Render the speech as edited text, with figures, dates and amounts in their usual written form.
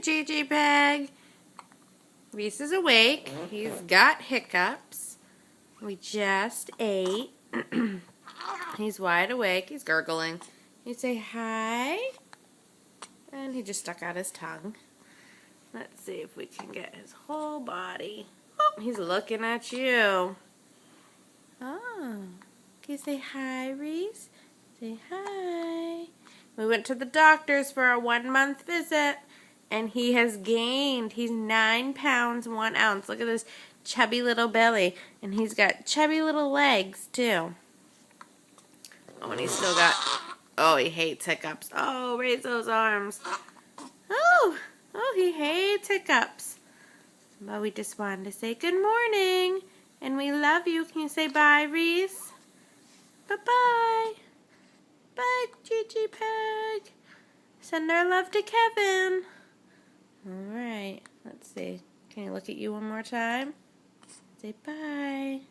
Gigi Pig. Reese is awake. He's got hiccups. We just ate. He's wide awake. He's gurgling. You say hi. And he just stuck out his tongue. Let's see if we can get his whole body. Oh, he's looking at you. Oh. Can you say hi, Reese? Say hi. We went to the doctor's for a 1-month visit, and he has gained. He's 9 pounds, 1 ounce. Look at this chubby little belly. And he's got chubby little legs, too. Oh, and he's still got... Oh, he hates hiccups. Oh, raise those arms. Oh, he hates hiccups. But we just wanted to say good morning. And we love you. Can you say bye, Reese? Bye-bye. Bye, Gigi Pig. Send our love to Kevin. All right. Let's see. Can you look at you one more time? Say bye.